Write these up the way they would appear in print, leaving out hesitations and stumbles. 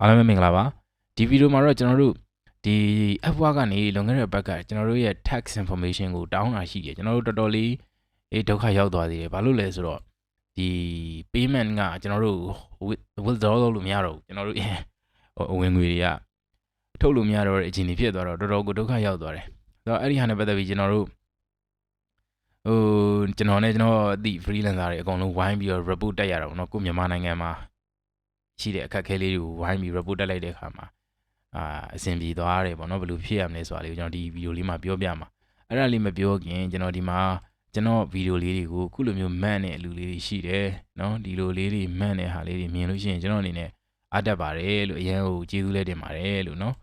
အားလုံးပဲမင်္ဂလာပါဒီဗီဒီယိုမှာတော့ကျွန်တော်တို့ဒီ Upwork ကနေလွန်ခဲ့တဲ့ဘက်ကကျွန်တော်တို့ရဲ့ tax information ကိုတောင်းတာရှိတယ်ကျွန်တော်တို့တော်တော်လေးဒုက္ခရောက်သွားသေးတယ်ဘာလို့လဲဆိုတော့ဒီ payment ကကျွန်တော်တို့ withdraw လုပ်လို့မရတော့ဘူးကျွန်တော်တို့ဝင်ငွေတွေကထုတ်လို့မရတော့တဲ့အခြေအနေဖြစ်သွားတော့တော်တော်ကိုဒုက္ခရောက်သွားတယ်ဆိုတော့အဲ့ဒီဟာနဲ့ပတ်သက်ပြီးကျွန်တော်တို့ကျွန်တော်နဲ့ကျွန်တော်အသည့် freelancer တွေအကုန်လုံးဝိုင်းပြီးတော့ report တက်ရတာပေါ့နော်ကိုမြန်မာနိုင်ငံမှာရှိတဲ့အခက်အခဲလေးတွေကိုဝိုင်းပြီး report တက်လိုက်တဲ့အခါမှာအဆင်ပြေသွားတယ်ပေါ့နော်ဘယ်လိုဖြစ်ရမလဲဆိုတာလေးကိုကျွန်တော်ဒီဗီဒီယိုလေးမှာပြောပြမှာအဲ့ဒါလေးမပြောခင်ကျွန်တော်ဒီမှာကျွန်တော်ဗီဒီယိုလေးတွေကိုခုလိုမျိုးမှန်တဲ့အလူလေးတွေရှိတယ်နော်ဒီလိုလေးတွေမှန်တဲ့ဟာလေးတွေမြင်လို့ရှိရင်ကျွန်တော်အနေနဲ့အားတက်ပါတယ်လို့အရင်ကိုကျေးဇူးလေးတင်ပါတယ်လို့နော်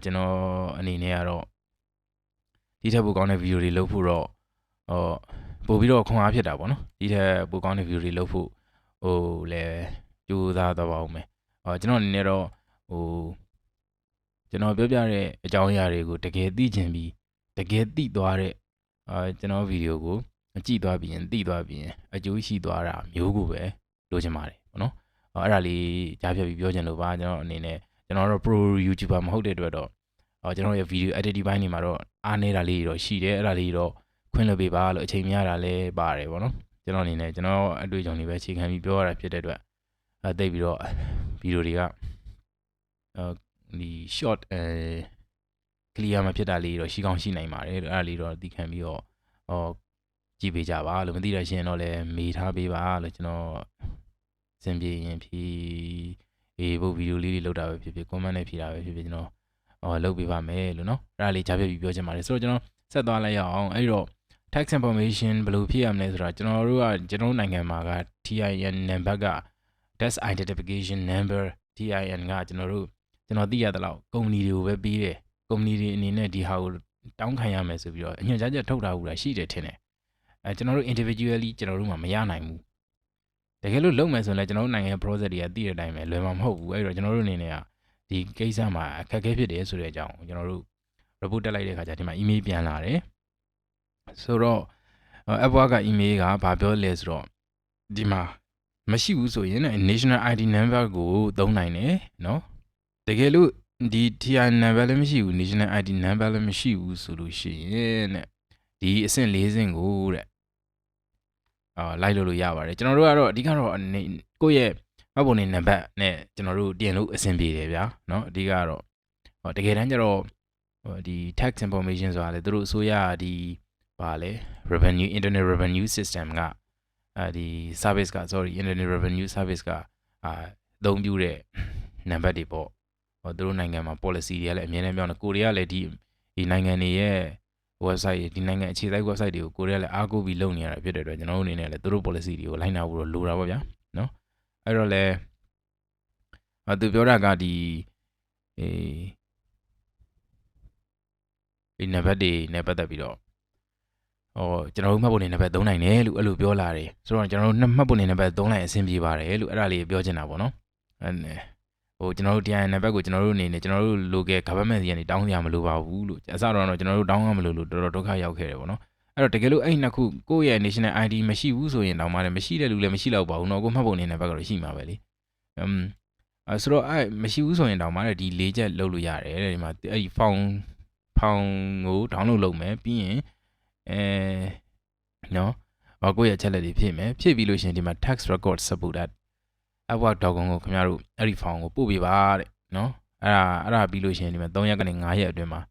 ကျွန်တော်အနေနဲ့ကတော့ဒီထက်ပိုကောင်းတဲ့ဗီဒီယိုတွေလုပ်ဖို့တော့ပို့ပြီးတော့ခွန်အားဖြစ်တာပေါ့နော်ဒီထက်ပိုကောင်းတဲ့ဗီဒီယိုတွေလုပ်ဖို့လဲကြိုးစားတော့ပါဦးမယ်ကျွန်တော်အနေနဲ့တော့ကျွန်တော်ပြောပြတဲ့အကြောင်းအရာတွေကိုတကယ်သိချင်ပြီးတကယ်သိသွားတဲ့ကျွန်တော်ဗီဒီယိုကိုကြည့်သွားပြီးရင်သိသွားပြီးရင်အကျိုးရှိသွားတာမျိုးကိုပဲလိုချင်ပါတယ်ပေါ့နော်အဲ့ဒါလေးကြားဖြတ်ပြီးပြောချင်လို့ပါကျွန်တော်အနေနဲ့ကျွန်တော်တော့ pro YouTuber မဟုတ်တဲ့အတွက်တော့ကျွန်တော်ရဲ့ video editing ပိုင်းတွေမှာတော့အားနေတာလေးတွေတော့ရှိတယ်အဲ့ဒါလေးတော့ခွင့်လွှတ်ပေးပါလို့အချိန်မရတာလည်းပါတယ်ပေါ့နော်ကျွန်တော်အနေနဲ့ကျွန်တော်အတွေ့အကြုံတွေပဲအခြေခံပြီးပြောရတာဖြစ်တဲ့အတွက်သိပြီးတော့ဗီဒီယိုတွေကဒီ short clear မှာဖြစ်တာလေးတော့ရှိကောင်းရှိနိုင်ပါတယ်အဲ့ဒါလေးတော့သိခံပြီးတော့ကြည့်ပေးကြပါလို့မသိရရှင်တော့လည်းမေးထားပေးပါလို့ကျွန်တော်စင်ပြေရင်ဖြီးဘုတ်ဗီဒီယိုလေးတွေလောက်တာပဲဖြစ်ဖြစ် comment နဲ့ဖြီးတာပဲဖြစ်ဖြစ်ကျွန်တော်လုပ်ပေးပါမယ်လို့နော်အဲ့ဒါလေးကြားပြပြီးပြောချင်ပါတယ်ဆိုတော့ကျွန်တော်ဆက်သွားလိုက်ရအောင်အဲ့တော့ tax information ဘယ်လိုဖြစ်ရမလဲဆိုတာကျွန်တော်တို့နိုင်ငံမှာက TIN number က tax identification number TIN ကကျွန်တော်သိရသလောက်ကုမ္ပဏီတွေကိုပဲပြီးတယ်ကုမ္ပဏီတွေအနေနဲ့ဒီဟာကိုတောင်းခံရမယ်ဆိုပြီးတော့အညွှန်ကြားချက်ထုတ်ထားတာရှိတယ်ထင်တယ်ကျွန်တော်တို့ individually ကျွန်တော်တို့မှမရနိုင်ဘူးတကယ်လို့လုပ်မယ်ဆိုရင်လည်းကျွန်တော်တို့နိုင်ငံ process တွေကသိတဲ့အတိုင်းပဲလွယ်မှာမဟုတ်ဘူးအဲ့တော့ကျွန်တော်တို့အနေနဲ့ကဒီကိစ္စမှာအခက်အခဲဖြစ်တယ်ဆိုတဲ့အကြောင်းကျွန်တော်တို့ report တက်လိုက်တဲ့အခါကျဒီမှာ email ပြန်လာတယ်ဆိုတော့ Upwork က email ကဘာပြောလဲဆိုတော့ဒီမှာမရှိဘူးဆိုရင် national ID number ကိုသုံးနိုင်တယ်နော်တကယ်လို့ဒီ TI number လည်းမရှိဘူး national ID number လည်းမရှိဘူးဆိုလို့ရှိရင်တဲ့ဒီအဆင့်၄ဆင့်ကိုတဲ့လိုက်လို့ရပါတယ်ကျွန်တော်တို့ကတော့အဓိကတော့ကိုယ့်ရဲ့မှတ်ပုံတင်နံပါတ်နဲ့ကျွန်တော်တို့တင်လို့အဆင်ပြေတယ်ဗျာเนาะအဓိကတော့တကယ်တမ်းကျတော့ဒီ tax information ဆိုတာလေသူတို့အစိုးရဒီပါလေ revenue internet revenue system ကဒီ service က internet revenue service ကအသုံးပြုတဲ့နံပါတ်တွေပေါ့သူတို့နိုင်ငံမှာ policy တွေကလည်းအများနဲ့ပြောနေကိုရီးယားလည်းဒီနိုင်ငံတွေရဲ့ website ဒီနိုင်ငံအခြေစိုက် website တွေကိုကိုရီးယားလည်းအားကိုးပြီးလုပ်နေရတာဖြစ်တဲ့အတွက်ကျွန်တော်တို့အနေနဲ့လည်းသူတို့ policy တွေကိုလိုက်နာဖို့လိုတာပေါ့ဗျာနော်အဲ့တော့လည်းသူပြောတာကဒီနံပါတ်တွေနဲ့ပတ်သက်ပြီးတော့ကျွန်တော်တို့မှတ်ပုံတင်နံပါတ်သုံးနိုင်တယ်လို့အဲ့လိုပြောလာတယ်ဆိုတော့ကျွန်တော်တို့မှတ်ပုံတင်နံပါတ်သုံးလိုက်အဆင်ပြေပါတယ်လို့အဲ့ဒါလေးပြောချင်တာပေါ့နော်ကျွန်တော်တို့တရားနံပါတ်ကိုကျွန်တော်တို့အနေနဲ့ကျွန်တော်တို့ local government စီကနေတောင်းရမလို့ပါဘူးလို့အစတော့ကျွန်တော်တို့တောင်းရမလို့တော်တော်ဒုက္ခရောက်ခဲ့တယ်ပေါ့နော်အဲ့တော့တကယ်လို့အဲ့နှစ်ခုကိုယ့်ရဲ့ national ID မရှိဘူးဆိုရင်တောင်းမှလည်းမရှိတဲ့လူလည်းမရှိတော့ပါဘူးเนาะကိုမှတ်ပုံတင်နံပါတ်ကတော့ရှိမှာပဲလေဆိုတော့အဲ့မရှိဘူးဆိုရင်တောင်းမှလည်းဒီ၄ချက်လုပ်လို့ရတယ်တဲ့ဒီမှာအဲ့ဒီ form ကို download လုပ်မယ်ပြီးရင်နော်ကိုယ့်ရဲ့ချက်လက်တွေဖြည့်မယ်ဖြည့်ပြီးလို့ရှိရင်ဒီမှာ tax record support upwork.com ကိုခင်ဗျားတို့အဲ့ဒီ form ကိုပို့ပေးပါတဲ့နော်အဲ့ဒါပြီးလို့ရှိရင်ဒီမှာ3ရက်ကနေ5ရက်အတွင်းမှာ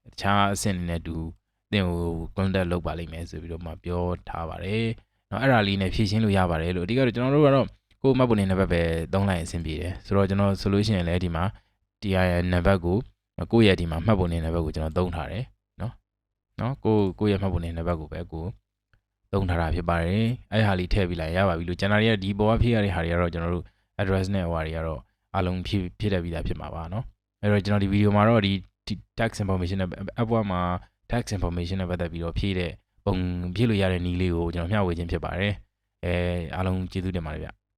တခြားအဆင့်နဲ့တူသင်ကို contact လုပ်ပါလိမ့်မယ်ဆိုပြီးတော့မှပြောထားပါတယ်နော်အဲ့ဒါလေးနဲ့ဖြည့်ရှင်းလို့ရပါတယ်လို့အဓိကတော့ကျွန်တော်တို့ကတော့ကိုမှတ်ပုံတင်နံပါတ်ပဲသုံးလိုက်အဆင်ပြေတယ်ဆိုတော့ကျွန်တော်ဆိုလို့ရှိရင်လည်းဒီမှာ TIN နံပါတ်ကိုကိုယ့်ရဲ့ဒီမှာမှတ်ပုံတင်နံပါတ်ကိုကျွန်တော်သုံးထားတယ်နော်ကိုယ့်ရဲ့မှတ်ပုံတင်နံပါတ်ကိုပဲကိုသုံးထားတာဖြစ်ပါတယ်အဲ့ဟာလေးထည့်ပြီးလိုက်ရပါပြီလို့ကျွန်တော်တွေကဒီပေါ်ကဖြည့်ရတဲ့ဟာတွေကတော့ကျွန်တော်တို့ address နဲ့ဟိုဟာတွေကတော့အားလုံးဖြည့်တတ်ပြီးသားဖြစ်မှာပါเนาะအဲ့တော့ကျွန်တော်ဒီဗီဒီယိုမှာတော့ဒီ tax information နဲ့ Upwork မှာ tax information နဲ့ပတ်သက်ပြီးတော့ဖြည့်လို့ရတဲ့နည်းလေးကိုကျွန်တော်မျှဝေခြင်းဖြစ်ပါတယ်အားလုံးကျေးဇူးတင်ပါတယ်ဗျ